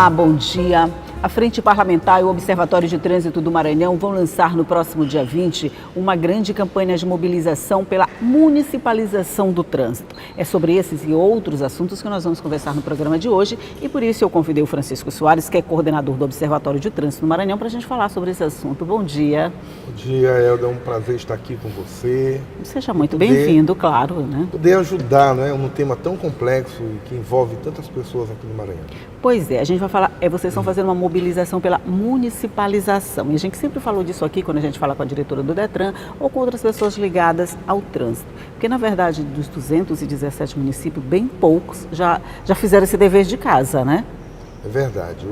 Olá, bom dia. A Frente Parlamentar e o Observatório de Trânsito do Maranhão vão lançar no próximo dia 20 uma grande campanha de mobilização pela municipalização do trânsito. É sobre esses e outros assuntos que nós vamos conversar no programa de hoje e por isso eu convidei o Francisco Soares, que é coordenador do Observatório de Trânsito do Maranhão, para a gente falar sobre esse assunto. Bom dia. Bom dia, Elda. É um prazer estar aqui com você. Seja muito bem-vindo, claro, né? Poder ajudar, né, num tema tão complexo e que envolve tantas pessoas aqui no Maranhão. Pois é, a gente vai falar, vocês estão fazendo uma mobilização pela municipalização. E a gente sempre falou disso aqui quando a gente fala com a diretora do Detran ou com outras pessoas ligadas ao trânsito. Porque, na verdade, dos 217 municípios, bem poucos já fizeram esse dever de casa, né? É verdade.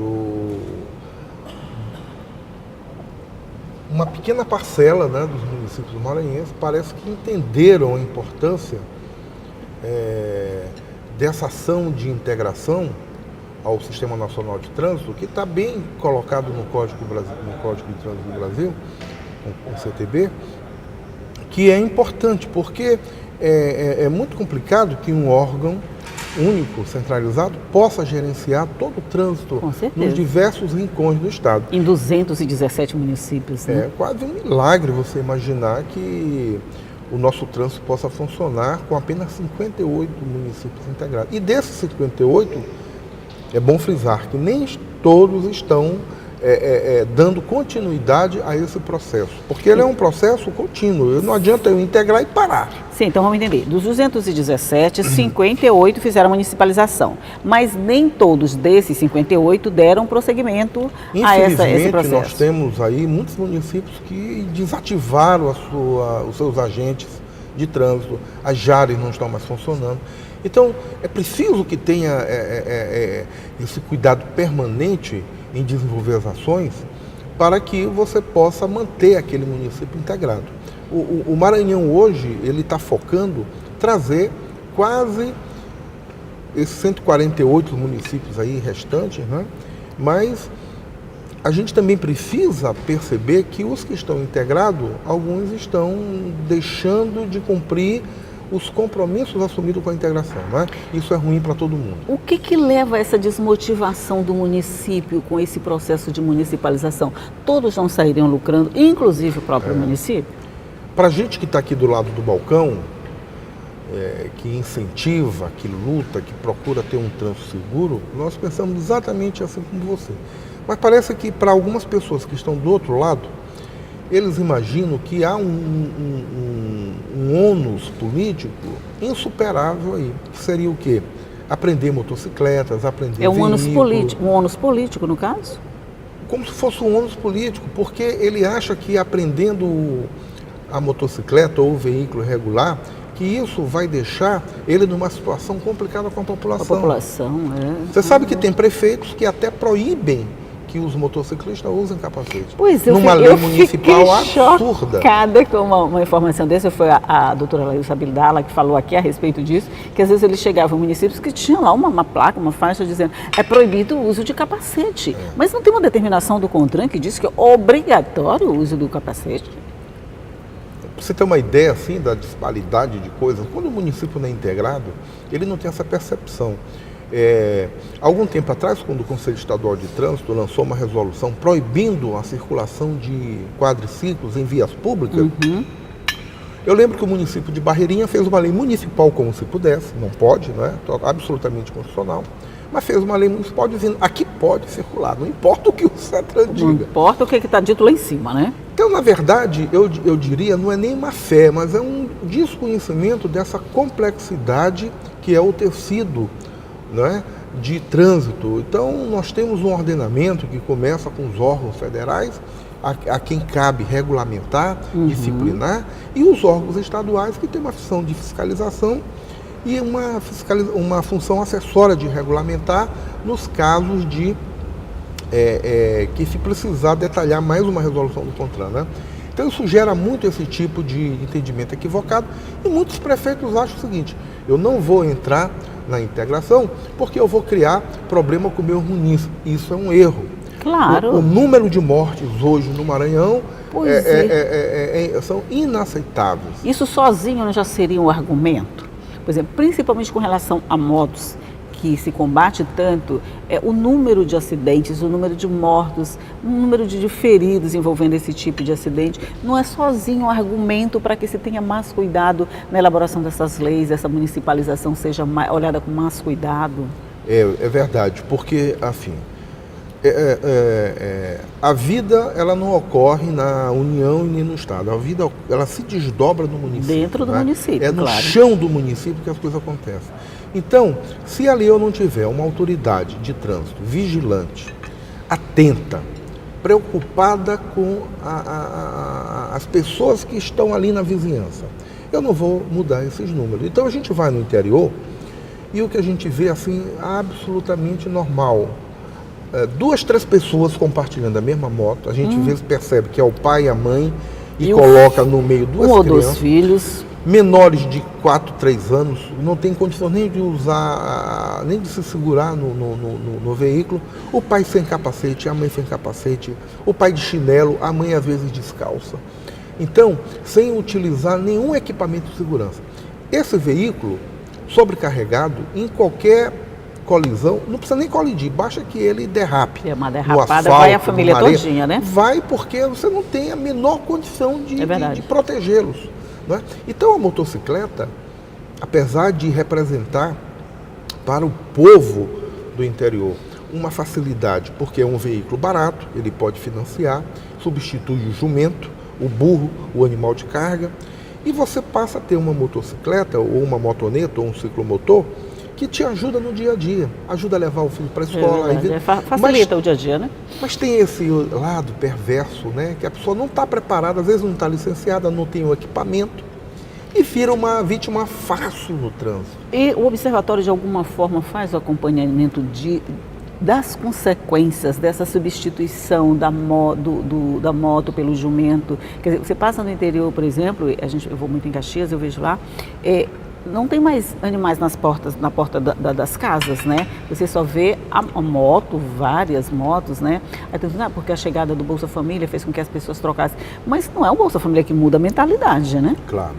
Uma pequena parcela, né, dos municípios maranhenses parece que entenderam a importância dessa ação de integração ao Sistema Nacional de Trânsito, que está bem colocado no Código de Trânsito do Brasil, o CTB, que é importante, porque é muito complicado que um órgão único, centralizado, possa gerenciar todo o trânsito nos diversos rincões do Estado. Em 217 municípios, né? É quase um milagre você imaginar que o nosso trânsito possa funcionar com apenas 58 municípios integrados. E desses 58, é bom frisar que nem todos estão dando continuidade a esse processo, porque ele é um processo contínuo, não adianta eu integrar e parar. Sim, então vamos entender. Dos 217, 58 fizeram municipalização, mas nem todos desses 58 deram prosseguimento a esse processo. Nós temos aí muitos municípios que desativaram os seus agentes de trânsito, as JARES não estão mais funcionando. Então, é preciso que tenha esse cuidado permanente em desenvolver as ações para que você possa manter aquele município integrado. O Maranhão hoje, ele está focando trazer quase esses 148 municípios aí restantes, né? Mas a gente também precisa perceber que os que estão integrados, alguns estão deixando de cumprir os compromissos assumidos com a integração, né? Isso é ruim para todo mundo. O que leva a essa desmotivação do município com esse processo de municipalização? Todos não sairiam lucrando, inclusive o próprio município? Para a gente que está aqui do lado do balcão, que incentiva, que luta, que procura ter um trânsito seguro, nós pensamos exatamente assim como você. Mas parece que para algumas pessoas que estão do outro lado, eles imaginam que há um ônus político insuperável aí, que seria o quê? Aprender motocicletas, aprender veículos. Um ônus político, no caso? Como se fosse um ônus político, porque ele acha que aprendendo a motocicleta ou o veículo regular, que isso vai deixar ele numa situação complicada com a população. A população, Você sabe que tem prefeitos que até proíbem que os motociclistas usem capacete. Pois numa lei municipal absurda. Chocada com uma informação dessa. Foi a doutora Laís Abildala que falou aqui a respeito disso, que às vezes eles chegavam em municípios que tinham lá uma placa, uma faixa dizendo é proibido o uso de capacete. Mas não tem uma determinação do CONTRAN que diz que é obrigatório o uso do capacete? Para você ter uma ideia assim da disparidade de coisas, quando o município não é integrado, ele não tem essa percepção. Algum tempo atrás, quando o Conselho Estadual de Trânsito lançou uma resolução proibindo a circulação de quadriciclos em vias públicas, eu lembro que o município de Barreirinha fez uma lei municipal como se pudesse, não pode, né? Absolutamente constitucional, mas fez uma lei municipal dizendo aqui pode circular, não importa o que o CETRAN diga. Não importa o que está dito lá em cima, né? Então, na verdade, eu diria, não é nem má fé, mas é um desconhecimento dessa complexidade que é o tecido, né, de trânsito. Então, nós temos um ordenamento que começa com os órgãos federais, a quem cabe regulamentar, disciplinar, e os órgãos estaduais que têm uma função de fiscalização e uma função acessória de regulamentar nos casos de que se precisar detalhar mais uma resolução do CONTRAN, né? Então isso gera muito esse tipo de entendimento equivocado e muitos prefeitos acham o seguinte: eu não vou entrar na integração porque eu vou criar problema com o meu município. Isso é um erro. Claro. O número de mortes hoje no Maranhão são inaceitáveis. Isso sozinho já seria um argumento? Por exemplo, principalmente com relação a motos que se combate tanto o número de acidentes, o número de mortos, o número de feridos envolvendo esse tipo de acidente. Não é sozinho um argumento para que se tenha mais cuidado na elaboração dessas leis, essa municipalização seja olhada com mais cuidado? É verdade, porque, assim, a vida ela não ocorre na União e nem no Estado. A vida ela se desdobra no município. Dentro do município, é no claro. chão do município que as coisas acontecem. Então, se ali eu não tiver uma autoridade de trânsito vigilante, atenta, preocupada com as pessoas que estão ali na vizinhança, eu não vou mudar esses números. Então a gente vai no interior e o que a gente vê assim absolutamente normal. 2, 3 pessoas compartilhando a mesma moto, a gente às vezes percebe que é o pai e a mãe e coloca no meio 2 ou crianças. 2 filhos. Menores de 4, 3 anos, não tem condição nem de usar, nem de se segurar no veículo. O pai sem capacete, a mãe sem capacete, o pai de chinelo, a mãe às vezes descalça. Então, sem utilizar nenhum equipamento de segurança. Esse veículo, sobrecarregado, em qualquer colisão, não precisa nem colidir, basta que ele derrape. É uma no derrapada, asfalto, vai a família todinha, né? Vai porque você não tem a menor condição de protegê-los. Né? Então a motocicleta, apesar de representar para o povo do interior uma facilidade, porque é um veículo barato, ele pode financiar, substitui o jumento, o burro, o animal de carga, e você passa a ter uma motocicleta, ou uma motoneta, ou um ciclomotor, que te ajuda no dia a dia, ajuda a levar o filho para a escola. Facilita o dia a dia, né? Mas tem esse lado perverso, né? Que a pessoa não está preparada, às vezes não está licenciada, não tem o equipamento e vira uma vítima fácil no trânsito. E o observatório, de alguma forma, faz o acompanhamento das consequências dessa substituição da moto pelo jumento? Quer dizer, você passa no interior, por exemplo, eu vou muito em Caxias, eu vejo lá, não tem mais animais na porta das casas, né? Você só vê a moto, várias motos, né? Aí tem porque a chegada do Bolsa Família fez com que as pessoas trocassem. Mas não é o Bolsa Família que muda a mentalidade, né? Claro.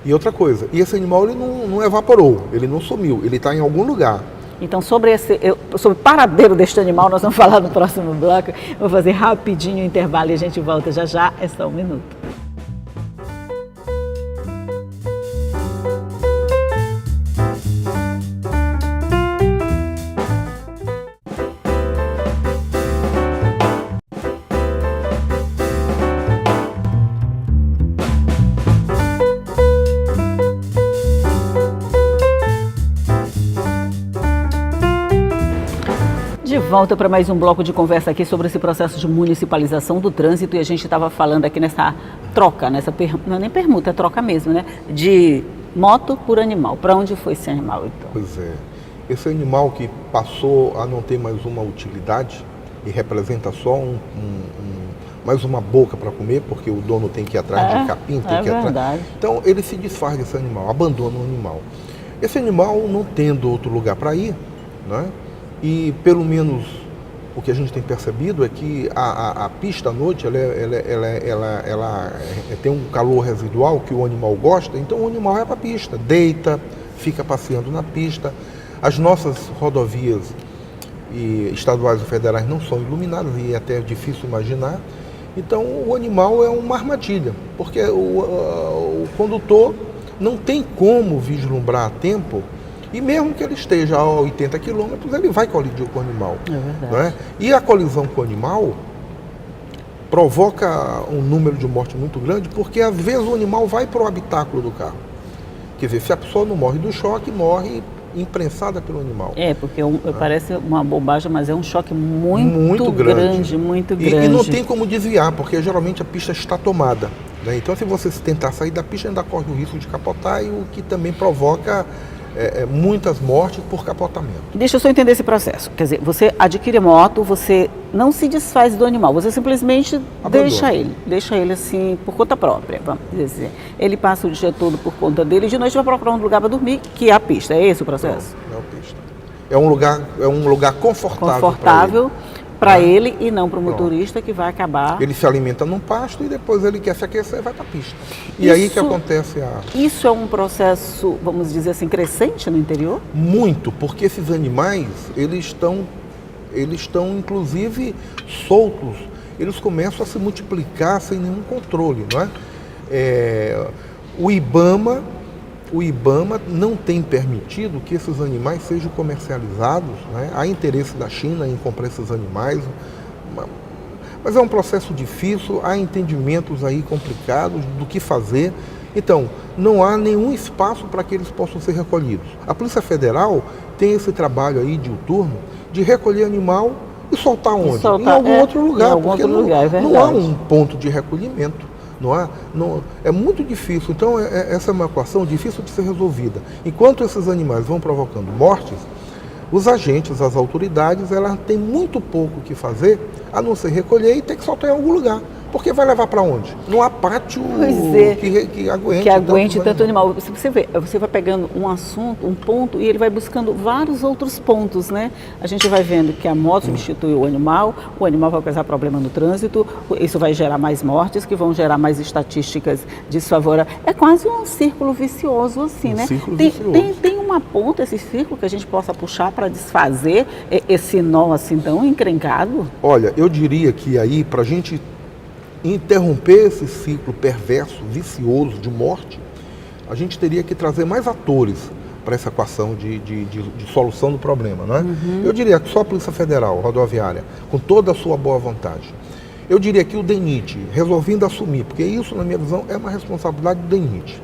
E outra coisa, esse animal ele não evaporou, ele não sumiu, ele está em algum lugar. Então, sobre o paradeiro deste animal, nós vamos falar no próximo bloco. Vou fazer rapidinho o intervalo e a gente volta já, é só um minuto. De volta para mais um bloco de conversa aqui sobre esse processo de municipalização do trânsito, e a gente estava falando aqui nessa troca, não é nem permuta, é troca mesmo, né? De moto por animal. Para onde foi esse animal, então? Pois é. Esse animal que passou a não ter mais uma utilidade e representa só mais uma boca para comer, porque o dono tem que ir atrás de capim, tem que ir atrás. Então ele se desfaz desse animal, abandona o animal. Esse animal, não tendo outro lugar para ir, né? E pelo menos o que a gente tem percebido é que a pista à noite ela tem um calor residual que o animal gosta, então o animal vai para a pista, deita, fica passeando na pista. As nossas rodovias estaduais e federais não são iluminadas e é até difícil imaginar. Então o animal é uma armadilha, porque o condutor não tem como vislumbrar a tempo. E mesmo que ele esteja a 80 quilômetros, ele vai colidir com o animal. É verdade. Não é? E a colisão com o animal provoca um número de morte muito grande, porque às vezes o animal vai para o habitáculo do carro. Quer dizer, se a pessoa não morre do choque, morre imprensada pelo animal. Porque parece uma bobagem, mas é um choque muito grande, muito grande. E não tem como desviar, porque geralmente a pista está tomada. Né? Então, se você tentar sair da pista, ainda corre o risco de capotar, e o que também provoca muitas mortes por capotamento. Deixa eu só entender esse processo. Quer dizer, você adquire a moto, você não se desfaz do animal, você simplesmente deixa ele assim, por conta própria, vamos dizer. Ele passa o dia todo por conta dele e de noite vai procurar um lugar para dormir, que é a pista. É esse o processo? Não é a pista. É um lugar confortável. Para ele e não para o motorista, que vai acabar... Ele se alimenta num pasto e depois ele quer se aquecer e vai para a pista. E aí que acontece Isso é um processo, vamos dizer assim, crescente no interior? Muito, porque esses animais, eles estão inclusive soltos, eles começam a se multiplicar sem nenhum controle, não é? O IBAMA não tem permitido que esses animais sejam comercializados, né? Há interesse da China em comprar esses animais, mas é um processo difícil, há entendimentos aí complicados do que fazer. Então, não há nenhum espaço para que eles possam ser recolhidos. A Polícia Federal tem esse trabalho aí diuturno de recolher animal e soltar onde? Em algum outro lugar, porque não há um ponto de recolhimento. É muito difícil, então essa é uma equação difícil de ser resolvida. Enquanto esses animais vão provocando mortes, os agentes, as autoridades, elas têm muito pouco o que fazer, a não ser recolher e ter que soltar em algum lugar. Porque vai levar para onde? Não há pátio que aguente tanto animal. Você vê, você vai pegando um assunto, um ponto, e ele vai buscando vários outros pontos, né? A gente vai vendo que a moto substitui o animal vai causar problema no trânsito, isso vai gerar mais mortes, que vão gerar mais estatísticas desfavoráveis. É quase um círculo vicioso, assim, né? Tem uma ponta, esse círculo, que a gente possa puxar para desfazer esse nó assim tão encrencado? Olha, eu diria que aí, para a gente interromper esse ciclo perverso, vicioso de morte, a gente teria que trazer mais atores para essa equação de solução do problema, não é? Eu diria que só a Polícia Federal Rodoviária, com toda a sua boa vontade. Eu diria que o DENIT, resolvendo assumir, porque isso, na minha visão, é uma responsabilidade do DENIT.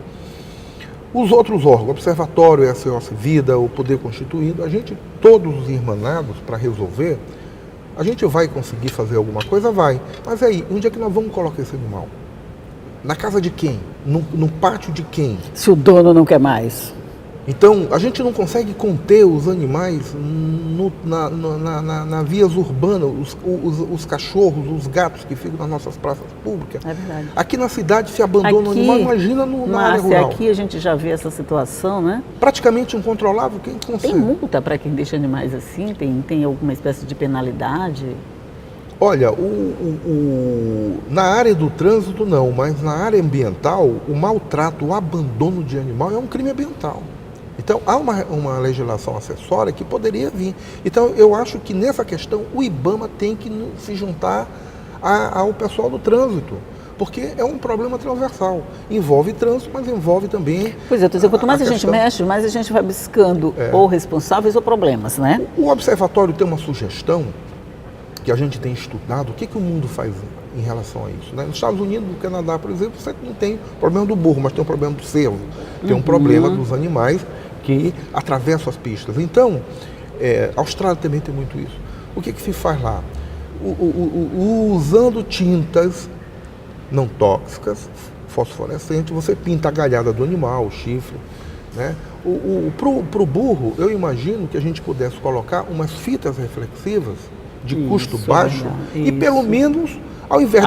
Os outros órgãos, Observatório, SOS Vida, o Poder Constituído, a gente, todos irmanados para resolver. A gente vai conseguir fazer alguma coisa? Vai. Mas aí, onde é que nós vamos colocar esse animal? Na casa de quem? No pátio de quem? Se o dono não quer mais. Então, a gente não consegue conter os animais na vias urbanas, os cachorros, os gatos que ficam nas nossas praças públicas. É verdade. Aqui na cidade se abandona o animal, imagina na área rural. Aqui a gente já vê essa situação, né? Praticamente incontrolável, quem consegue? Tem multa para quem deixa animais assim? Tem alguma espécie de penalidade? Olha, na área do trânsito não, mas na área ambiental, o maltrato, o abandono de animal é um crime ambiental. Então, há uma legislação acessória que poderia vir. Então, eu acho que nessa questão o IBAMA tem que se juntar ao pessoal do trânsito, porque é um problema transversal. Envolve trânsito, mas envolve também... Pois é, quanto mais a gente mexe, mais a gente vai buscando ou responsáveis ou problemas, né? O Observatório tem uma sugestão que a gente tem estudado, o que o mundo faz em relação a isso, né? Nos Estados Unidos, no Canadá, por exemplo, você não tem problema do burro, mas tem um problema do cervo, tem um problema dos animais que atravessam as pistas. Então, a Austrália também tem muito isso. O que se faz lá? Usando tintas não tóxicas, fosforescentes, você pinta a galhada do animal, o chifre, né? Para o burro, eu imagino que a gente pudesse colocar umas fitas reflexivas de custo baixo e pelo menos, ao invés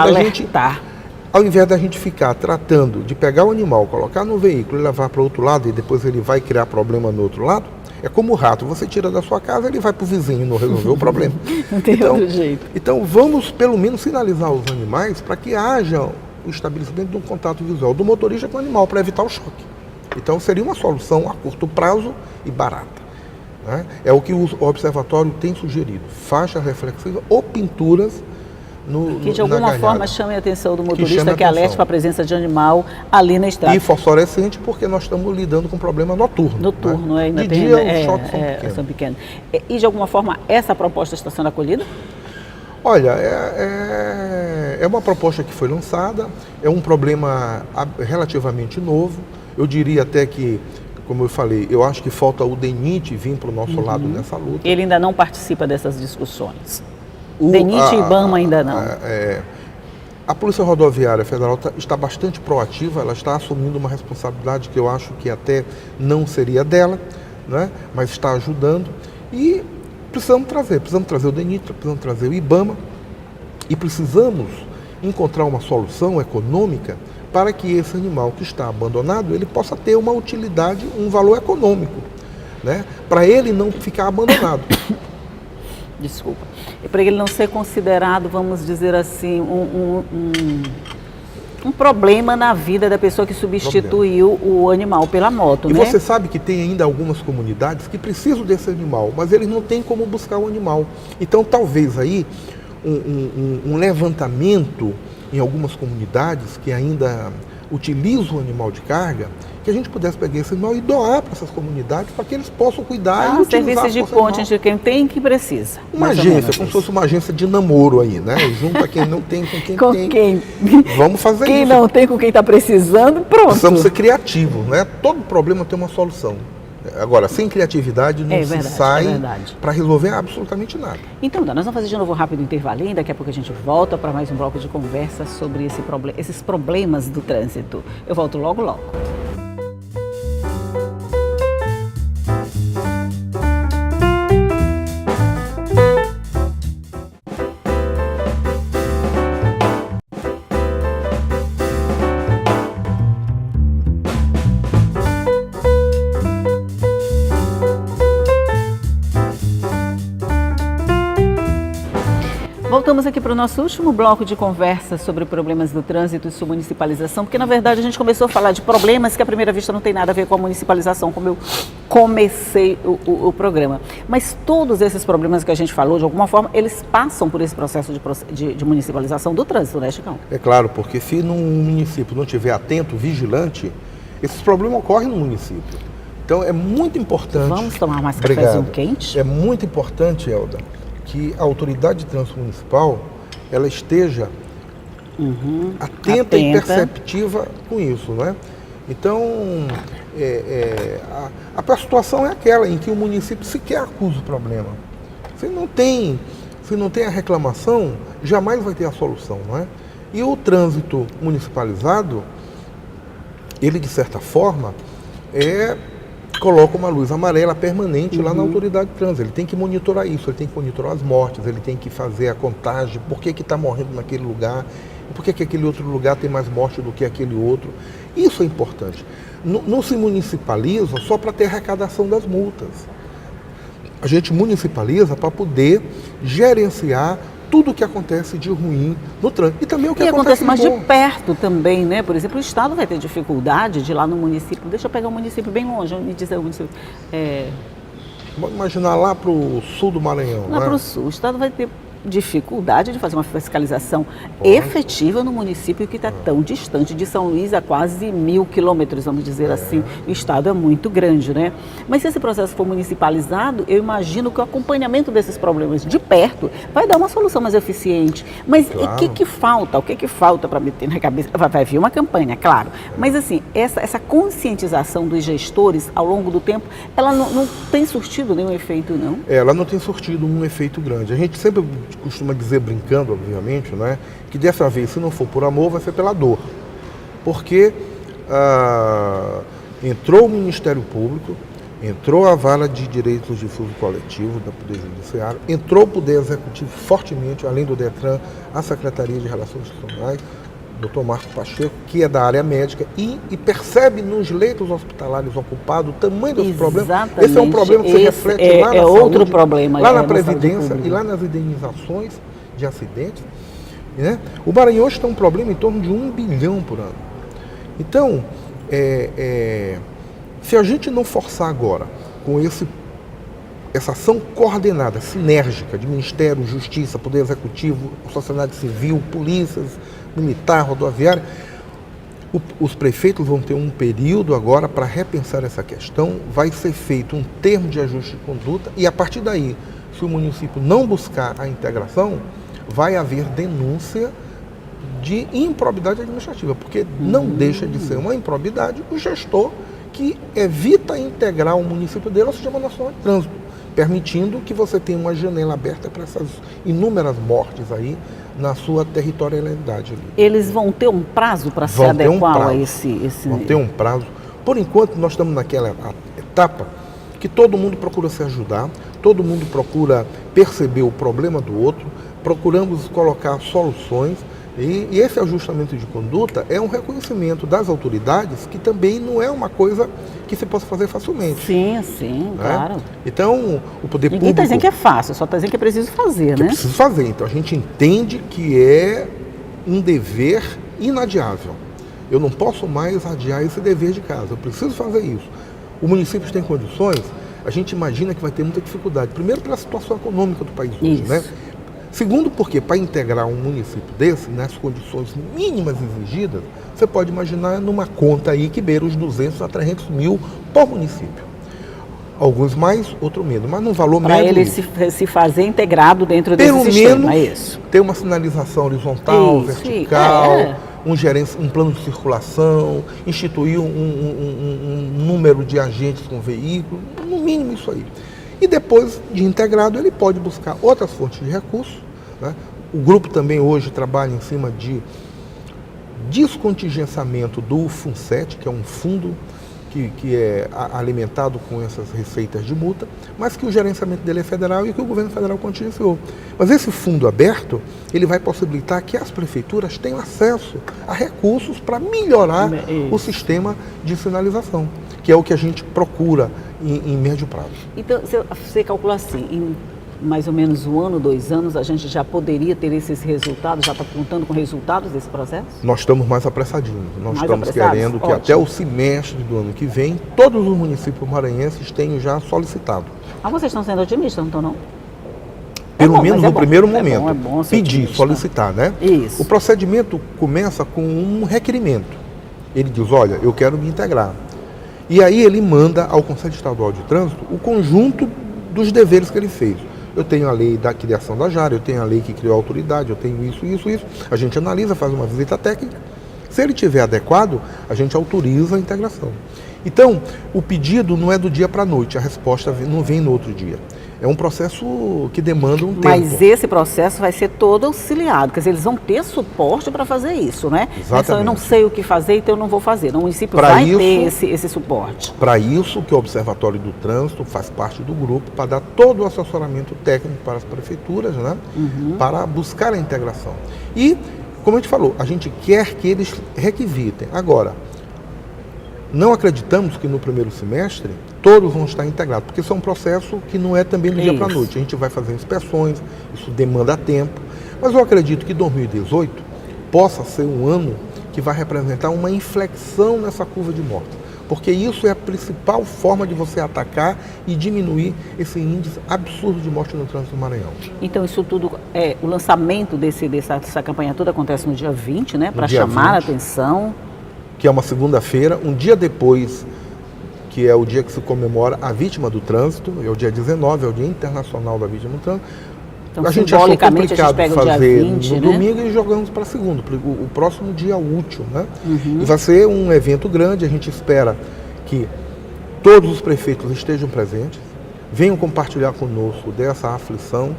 da gente ficar tratando de pegar o animal, colocar no veículo e levar para o outro lado e depois ele vai criar problema no outro lado, é como o rato, você tira da sua casa, ele vai para o vizinho e não resolveu o problema. Não tem outro jeito. Então vamos pelo menos sinalizar os animais para que haja o estabelecimento de um contato visual do motorista com o animal para evitar o choque. Então seria uma solução a curto prazo e barata, né? É o que o Observatório tem sugerido, faixas reflexivas ou pinturas que de alguma forma chame a atenção do motorista, que alerte para a presença de animal ali na estrada. E fosforescente, porque nós estamos lidando com um problema noturno. Noturno, né? De dia os choques são pequenos. E de alguma forma essa proposta está sendo acolhida? Olha, é uma proposta que foi lançada, é um problema relativamente novo. Eu diria até que, como eu falei, eu acho que falta o DENIT vir para o nosso lado nessa luta. Ele ainda não participa dessas discussões? DENIT e IBAMA ainda não? A Polícia Rodoviária Federal está bastante proativa, ela está assumindo uma responsabilidade que eu acho que até não seria dela, né? Mas está ajudando. E precisamos trazer o DENIT, precisamos trazer o IBAMA e precisamos encontrar uma solução econômica para que esse animal que está abandonado, ele possa ter uma utilidade, um valor econômico, né? Para ele não ficar abandonado. Desculpa. E para ele não ser considerado, vamos dizer assim, um problema na vida da pessoa que substituiu o animal pela moto, E né? você sabe que tem ainda algumas comunidades que precisam desse animal, mas eles não têm como buscar o animal. Então, talvez aí um levantamento em algumas comunidades que ainda utilizam o animal de carga, que a gente pudesse pegar esse animal e doar para essas comunidades para que eles possam cuidar e utilizar serviço de esse ponte animal. entre quem tem e quem precisa. Uma agência, como se fosse uma agência de namoro aí, né? Junta quem não tem com quem Com tem. quem? Vamos fazer Quem isso. não tem com quem está precisando, pronto. Precisamos ser criativos, né? Todo problema tem uma solução. Agora, sem criatividade não se sai para resolver absolutamente nada. Então, nós vamos fazer de novo um rápido intervalinho, daqui a pouco a gente volta para mais um bloco de conversa sobre esses problemas do trânsito. Eu volto logo, logo. Voltamos aqui para o nosso último bloco de conversa sobre problemas do trânsito e sua municipalização, porque na verdade a gente começou a falar de problemas que à primeira vista não tem nada a ver com a municipalização, como eu comecei o programa. Mas todos esses problemas que a gente falou, de alguma forma, eles passam por esse processo de municipalização do trânsito, né, Chicão? É claro, porque se num município não estiver atento, vigilante, esses problemas ocorrem no município. Então é muito importante... Vamos tomar mais cafezinho quente? É muito importante, Elda, que a autoridade de trânsito municipal ela esteja atenta e perceptiva com isso, né? Então, a situação é aquela em que o município sequer acusa o problema. Se não tem a reclamação, jamais vai ter a solução, não é? E o trânsito municipalizado, ele de certa forma coloca uma luz amarela permanente lá na autoridade de trânsito. Ele tem que monitorar isso, ele tem que monitorar as mortes, ele tem que fazer a contagem, por que está morrendo naquele lugar, por que aquele outro lugar tem mais morte do que aquele outro. Isso é importante. Não se municipaliza só para ter arrecadação das multas. A gente municipaliza para poder gerenciar tudo o que acontece de ruim no trânsito. E também o que acontece mais de perto também, né? Por exemplo, o Estado vai ter dificuldade de ir lá no município. Deixa eu pegar um município bem longe, me dizer o município. Vamos imaginar lá para o sul do Maranhão. Lá para o sul. O Estado vai ter dificuldade de fazer uma fiscalização efetiva no município que está tão distante de São Luís, a quase 1.000 quilômetros, vamos dizer assim. O estado é muito grande, né? Mas se esse processo for municipalizado, eu imagino que o acompanhamento desses problemas de perto vai dar uma solução mais eficiente. Mas o que falta? O que falta para meter na cabeça? Vai vir uma campanha, claro. Mas assim, essa conscientização dos gestores ao longo do tempo, ela não tem surtido nenhum efeito, não? Ela não tem surtido um efeito grande. A gente sempre costuma dizer, brincando, obviamente, né, que dessa vez, se não for por amor, vai ser pela dor. Porque entrou o Ministério Público, entrou a Vara de Direitos Difuso Coletivo da Poder Judiciário, entrou o Poder Executivo fortemente, além do DETRAN, a Secretaria de Relações Institucionais, Dr. Marco Pacheco, que é da área médica, e percebe nos leitos hospitalares ocupados o tamanho desse problema. Esse é um problema que se reflete lá na saúde, outro problema, lá na Previdência e lá nas indenizações de acidentes. Né? O Maranhão hoje tem um problema em torno de 1 bilhão por ano. Então, se a gente não forçar agora com essa ação coordenada, sinérgica de Ministério, Justiça, Poder Executivo, sociedade civil, polícias, militar, rodoviária, os prefeitos vão ter um período agora para repensar essa questão, vai ser feito um termo de ajuste de conduta e a partir daí, se o município não buscar a integração, vai haver denúncia de improbidade administrativa, porque não deixa de ser uma improbidade o gestor que evita integrar o município dele ao Sistema Nacional de Trânsito, permitindo que você tenha uma janela aberta para essas inúmeras mortes aí na sua territorialidade. Eles vão ter um prazo para se adequar a esse... Vão ter um prazo. Por enquanto, nós estamos naquela etapa que todo mundo procura se ajudar, todo mundo procura perceber o problema do outro, procuramos colocar soluções E esse ajustamento de conduta é um reconhecimento das autoridades que também não é uma coisa que se possa fazer facilmente. Sim, sim, né? claro. Então, o poder Ninguém está público... dizendo que é fácil, só está dizendo que é preciso fazer, que né? é preciso fazer. Então, a gente entende que é um dever inadiável. Eu não posso mais adiar esse dever de casa, eu preciso fazer isso. O município tem condições, a gente imagina que vai ter muita dificuldade. Primeiro, pela situação econômica do país hoje, né? Segundo, porque para integrar um município desse, nas condições mínimas exigidas, você pode imaginar numa conta aí que beira os 200 a 300 mil por município. Alguns mais, outros menos, mas num valor médio. Para ele se fazer integrado dentro desse sistema, é isso. Ter uma sinalização horizontal, vertical, um plano de circulação, instituir um número de agentes com veículo, no mínimo isso aí. E depois de integrado, ele pode buscar outras fontes de recursos, né? O grupo também hoje trabalha em cima de descontingenciamento do FUNSET, que é um fundo que é alimentado com essas receitas de multa, mas que o gerenciamento dele é federal e que o governo federal contingenciou. Mas esse fundo aberto, ele vai possibilitar que as prefeituras tenham acesso a recursos para melhorar o sistema de sinalização, que é o que a gente procura em médio prazo. Então, você calcula assim, em mais ou menos 1 ano, 2 anos, a gente já poderia ter esses resultados, já está contando com resultados desse processo? Nós estamos mais apressadinhos. Nós estamos querendo que Ótimo. até o semestre do ano que vem, todos os municípios maranhenses tenham já solicitado. Ah, vocês estão sendo otimistas, não estão não? Pelo menos no primeiro momento. É bom pedir, otimista. Solicitar, né? Isso. O procedimento começa com um requerimento. Ele diz, olha, eu quero me integrar. E aí ele manda ao Conselho Estadual de Trânsito o conjunto dos deveres que ele fez. Eu tenho a lei da criação da JAR, eu tenho a lei que criou a autoridade, eu tenho isso. A gente analisa, faz uma visita técnica. Se ele tiver adequado, a gente autoriza a integração. Então, o pedido não é do dia para a noite, a resposta não vem no outro dia. É um processo que demanda um tempo. Mas esse processo vai ser todo auxiliado, quer dizer, eles vão ter suporte para fazer isso, né? Exatamente. Então, eu não sei o que fazer, então eu não vou fazer. Então, o município vai ter esse suporte. Para isso que o Observatório do Trânsito faz parte do grupo, para dar todo o assessoramento técnico para as prefeituras, né? Para buscar a integração. E, como a gente falou, a gente quer que eles requisitem. Agora, não acreditamos que no primeiro semestre todos vão estar integrados, porque isso é um processo que não é também do dia para a noite. A gente vai fazer inspeções, isso demanda tempo. Mas eu acredito que 2018 possa ser um ano que vai representar uma inflexão nessa curva de mortes. Porque isso é a principal forma de você atacar e diminuir esse índice absurdo de morte no trânsito do Maranhão. Então, isso tudo, o lançamento dessa campanha toda acontece no dia 20, né? Para chamar a atenção. Que é uma segunda-feira, um dia depois, que é o dia que se comemora a vítima do trânsito, é o dia 19, é o Dia Internacional da Vítima do Trânsito. Então, a gente achou complicado pega fazer o dia 20, no domingo e jogamos para segundo, o próximo dia útil, né? E vai ser um evento grande, a gente espera que todos os prefeitos estejam presentes, venham compartilhar conosco dessa aflição,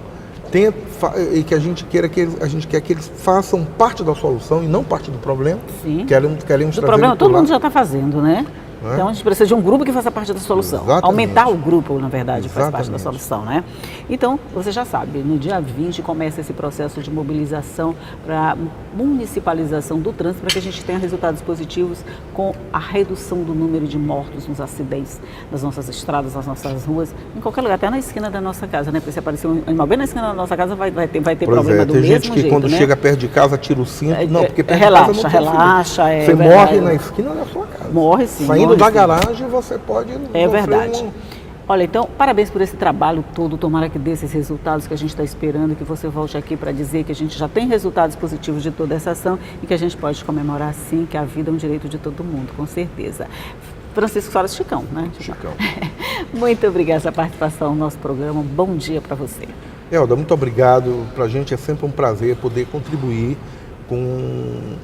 e que a gente quer que eles façam parte da solução e não parte do problema. Sim. Queremos o problema todo mundo já está fazendo, né? Então a gente precisa de um grupo que faça parte da solução. Exatamente. Aumentar o grupo, na verdade, que faz parte da Exatamente. solução, né? Então, você já sabe, no dia 20 começa esse processo de mobilização para municipalização do trânsito, para que a gente tenha resultados positivos com a redução do número de mortos nos acidentes nas nossas estradas, nas nossas ruas, em qualquer lugar, até na esquina da nossa casa, né? Porque se aparecer um animal bem na esquina da nossa casa, vai ter problema do mesmo jeito, tem gente que quando né? chega perto de casa tira o cinto, não, porque perto relaxa, de casa não relaxa, Você morre na esquina da sua casa. Morre sim. Saindo da garagem, você pode... É verdade. Olha, então, parabéns por esse trabalho todo, tomara que dê esses resultados que a gente está esperando, que você volte aqui para dizer que a gente já tem resultados positivos de toda essa ação e que a gente pode comemorar sim, que a vida é um direito de todo mundo, com certeza. Francisco Soares Chicão, né? Chicão. Muito obrigada pela participação no nosso programa, bom dia para você. Elda, muito obrigado, para a gente é sempre um prazer poder contribuir com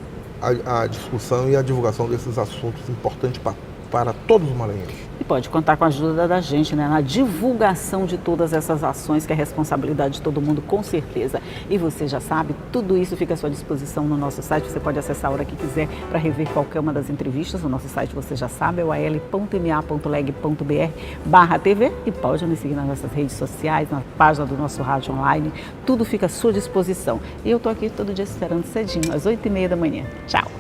a discussão e a divulgação desses assuntos importantes para para todos os maranhenses. E pode contar com a ajuda da gente, né, na divulgação de todas essas ações, que é responsabilidade de todo mundo, com certeza. E você já sabe, tudo isso fica à sua disposição no nosso site. Você pode acessar a hora que quiser para rever qualquer uma das entrevistas. O nosso site, você já sabe, é o al.ma.leg.br/TV, e pode nos seguir nas nossas redes sociais, na página do nosso rádio online. Tudo fica à sua disposição. E eu estou aqui todo dia esperando cedinho, às 8h30 da manhã. Tchau!